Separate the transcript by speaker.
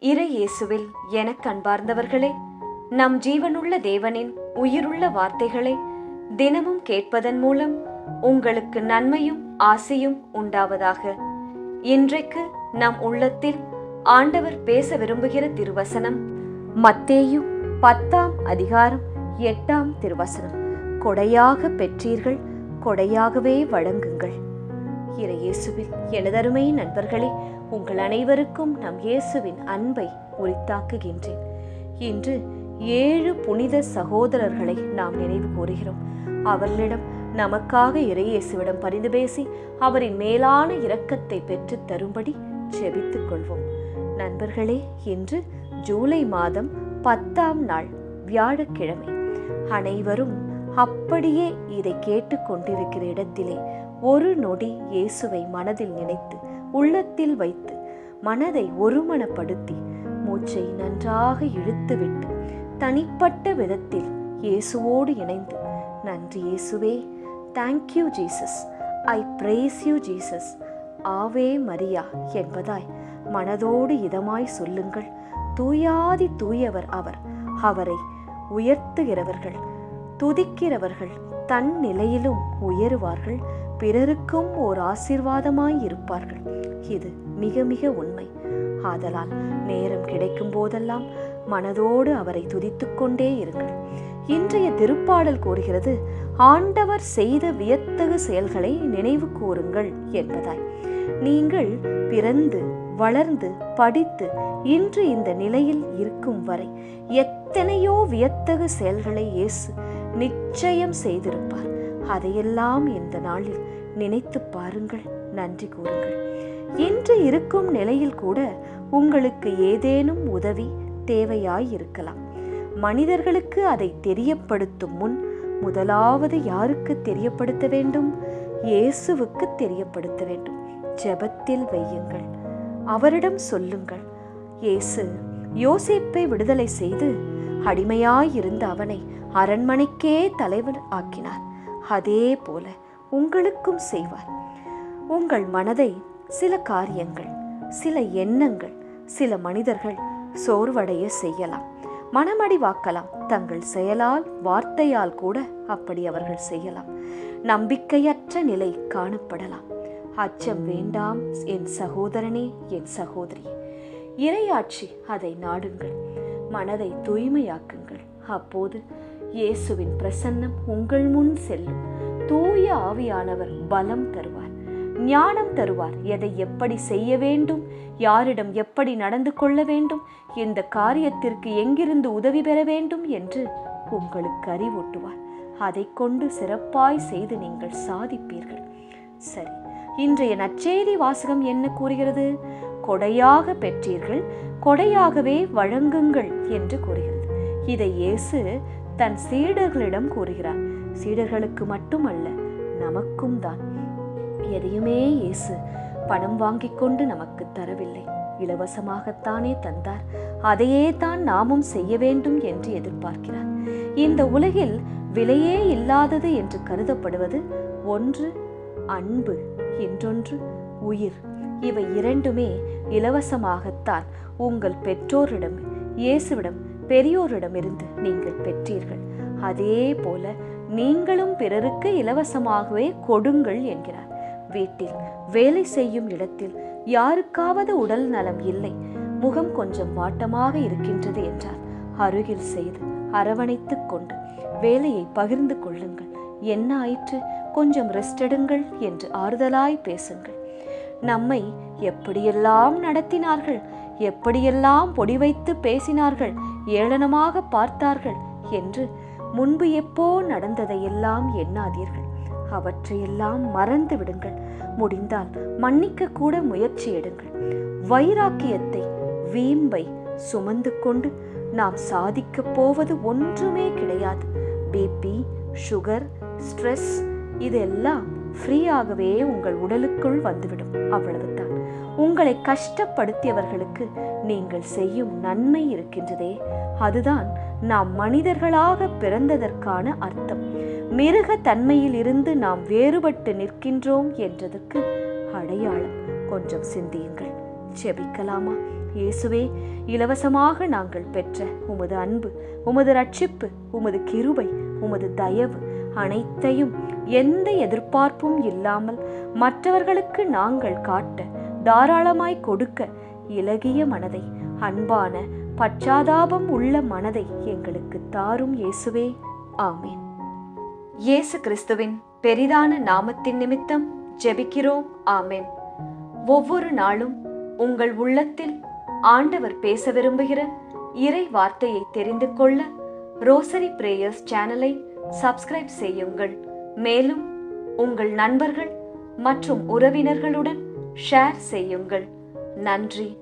Speaker 1: இறை இயேசுவில் எனக் அன்பார்ந்தவர்களே, நம் ஜீவனுள்ள தேவனின் உயிருள்ள வார்த்தைகளை தினமும் கேட்பதன் மூலம் உங்களுக்கு நன்மையும் ஆசையும் உண்டாவதாக. இன்றைக்கு நம் உள்ளத்தில் ஆண்டவர் பேச விரும்புகிற திருவசனம் மத்தேயு 10ஆம் அதிகாரம் 8ஆம் திருவசனம். கொடையாக பெற்றீர்கள், கொடையாகவே வழங்குங்கள். இறை இயேசுவில் எனதருமை நண்பர்களே, உங்கள் அனைவருக்கும் நம் இயேசுவின் அன்பை உரித்தாக்குகின்றேன். இன்று 7 புனித சகோதரர்களை நாம் நினைவு கூறுகிறோம். அவர்களிடம் நமக்காக இறை இயேசுவிடம் பரிந்து பேசி அவரின் மேலான இரக்கத்தை பெற்று தரும்படி செபித்துக் கொள்வோம். நண்பர்களே, இன்று ஜூலை மாதம் 10ஆம் நாள் வியாழக்கிழமை. அனைவரும் அப்படியே இதை கேட்டுக்கொண்டிருக்கிற இடத்திலே ஒரு நொடி இயேசுவை மனதில் நினைத்து உள்ளத்தில் வைத்து மனதை ஒருமனப்படுத்தி மூச்சை நன்றாக இழுத்துவிட்டு தனிப்பட்ட விதத்தில் இயேசுவோடு இணைந்து, நன்றி இயேசுவே, thank you Jesus, I brace you Jesus, ஆவே மரியா என்பதாய் மனதோடு இதமாய் சொல்லுங்கள். தூயாதி தூயவர் அவர். அவரை உயர்த்துகிறவர்கள், துதிக்கிறவர்கள் தன் நிலையிலும் உயருவார்கள், பிறருக்கும் ஓர் ஆசீர்வாதமாய் இருப்பார்கள். இது மிக மிக உண்மை. ஆதலால் நேரம் கிடைக்கும் போதெல்லாம் மனதோடு அவரை துதித்துக் கொண்டே இருங்கள். இன்றைய திருப்பாடல் கூறுகிறது, ஆண்டவர் செய்த வியத்தகு செயல்களை நினைவு கூறுங்கள் என்பதாய். நீங்கள் பிறந்து வளர்ந்து படித்து இன்று இந்த நிலையில் இருக்கும் வரை எத்தனையோ வியத்தகு செயல்களை இயேசு நிச்சயம் செய்திருப்பார். அதையெல்லாம் இந்த நாளில் நினைத்து பாருங்கள், நன்றி கூறுங்கள். இன்று இருக்கும் நிலையில் கூட உங்களுக்கு ஏதேனும் உதவி தேவையாயிருக்கலாம். மனிதர்களுக்கு அதை தெரியப்படுத்தும் முன் முதலாவது யாருக்கு தெரியப்படுத்த வேண்டும்? இயேசுவுக்கு தெரியப்படுத்த வேண்டும். ஜெபத்தில் வையுங்கள், அவரிடம் சொல்லுங்கள். இயேசு யோசேப்பை விடுதலை செய்து அடிமையாயிருந்த அவனை அரண்மனைக்கே தலைவர் ஆக்கினார். அதே போல உங்களுக்கும் செய்வார். உங்கள் மனதை சில காரியங்கள், சில எண்ணங்கள், சில மனிதர்கள் சோர்வடைய செய்யலாம், மனமடிவாக்கலாம். தங்கள் செயலால் வார்த்தையால் கூட அப்படி அவர்கள் செய்யலாம். நம்பிக்கையற்ற நிலை காணப்படலாம். அச்சம் வேண்டாம் என் சகோதரனே, என் சகோதரியே. இறையாட்சி, அதை நாடுங்கள். மனதை தூய்மையாக்குங்கள். அப்போது இயேசுவின் பிரசன்னம் உங்கள் முன் செல்லும். தூய ஆவியானவர் பலம் தருவார், ஞானம் தருவார். எதை எப்படி செய்ய வேண்டும், யாரிடம் எப்படி நடந்து கொள்ள வேண்டும், இந்த காரியத்திற்கு எங்கிருந்து உதவி பெற வேண்டும் என்று உங்களுக்கு அறிவூட்டுவார். அதை கொண்டு சிறப்பாய் செய்து நீங்கள் சாதிப்பீர்கள். சரி, இன்றைய நற்செய்தி வாசகம் என்ன கூறுகிறது? கொடையாக பெற்றீர்கள், கொடையாகவே வழங்குங்கள் என்று கூறுகிறது. இதை இயேசு தன் சீடர்களிடம் கூறுகிறார். சீடர்களுக்கு மட்டுமல்ல, நமக்கும் தான். எதையுமே இயேசு பணம் வாங்கிக் கொண்டு நமக்கு தரவில்லை, இலவசமாகத்தானே தந்தார். அதையே தான் நாமும் செய்ய வேண்டும் என்று எதிர்பார்க்கிறார். இந்த உலகில் விலையே இல்லாதது என்று கருதப்படுவது ஒன்று அன்பு, இன்னொன்று உயிர். இவை இரண்டுமே இலவசமாகத்தான் உங்கள் பெற்றோரிடம், இயேசுவிடம், பெரியோரிடமிருந்து நீங்கள் பெற்றீர்கள். அதே போல நீங்களும் பிறருக்கு இலவசமாகவே கொடுங்கள் என்கிறார். வீட்டில் வேலை செய்யும் இடத்தில் யாருக்காவது உடல் நலம் இல்லை, முகம் கொஞ்சம் வாட்டமாக இருக்கின்றது என்றால் அருகில் செய்து அரவணைத்துக் கொண்டு வேலையை பகிர்ந்து கொள்ளுங்கள். என்ன ஆயிற்று, கொஞ்சம் ரெஸ்ட் எடுங்கள் என்று ஆறுதலாய் பேசுங்கள். நம்மை எப்படியெல்லாம் நடத்தினார்கள், எப்படியெல்லாம் பொடி வைத்து பேசினார்கள், ஏளனமாக பார்த்தார்கள் என்று முன்பு எப்போ நடந்ததையெல்லாம் எண்ணாதீர்கள். அவற்றையெல்லாம் மறந்து விடுங்கள். முடிந்தால் மன்னிக்க கூட முயற்சி எடுங்கள். வைராக்கியத்தை, வீம்பை சுமந்து கொண்டு நாம் சாதிக்கப் போவது ஒன்றுமே கிடையாது. பிபி, சுகர், ஸ்ட்ரெஸ் இதெல்லாம் ஃப்ரீயாகவே உங்கள் உடலுக்குள் வந்துவிடும். அவ்வளவுதான். உங்களை கஷ்டப்படுத்தியவர்களுக்கு நீங்கள் செய்யும் நன்மை இருக்கின்றதே, அதுதான் நாம் மனிதர்களாக பிறந்ததற்கான அர்த்தம். மிருக தன்மையில் இருந்து நாம் வேறுபட்டு நிற்கின்றோம் என்றதற்கு அடையாளம். கொஞ்சம் சிந்தியுங்கள். ஜெபிக்கலாமா? இயேசுவே, இலவசமாக நாங்கள் பெற்ற உமது அன்பு, உமது ரட்சிப்பு, உமது கிருபை, உமது தயவு அனைத்தையும் எந்த எதிர்பார்ப்பும் இல்லாமல் மற்றவர்களுக்கு நாங்கள் காட்ட, தாராளமாய் கொடுக்க இலகிய மனதை, அன்பான பச்சாதாபம் உள்ள மனதை எங்களுக்கு தாரும் இயேசுவே. ஆமேன். இயேசு கிறிஸ்துவின் பெரிதான நாமத்தின் நிமித்தம் ஜெபிக்கிறோம். ஆமேன். ஒவ்வொரு நாளும் உங்கள் உள்ளத்தில் ஆண்டவர் பேச விரும்புகிற இறை வார்த்தையை தெரிந்து கொள்ள ரோசரி பிரேயர்ஸ் சேனலை சப்ஸ்கிரைப் செய்யுங்கள். மேலும் உங்கள் நண்பர்கள் மற்றும் உறவினர்களுடன் ஷேர் செய்யுங்கள். நன்றி.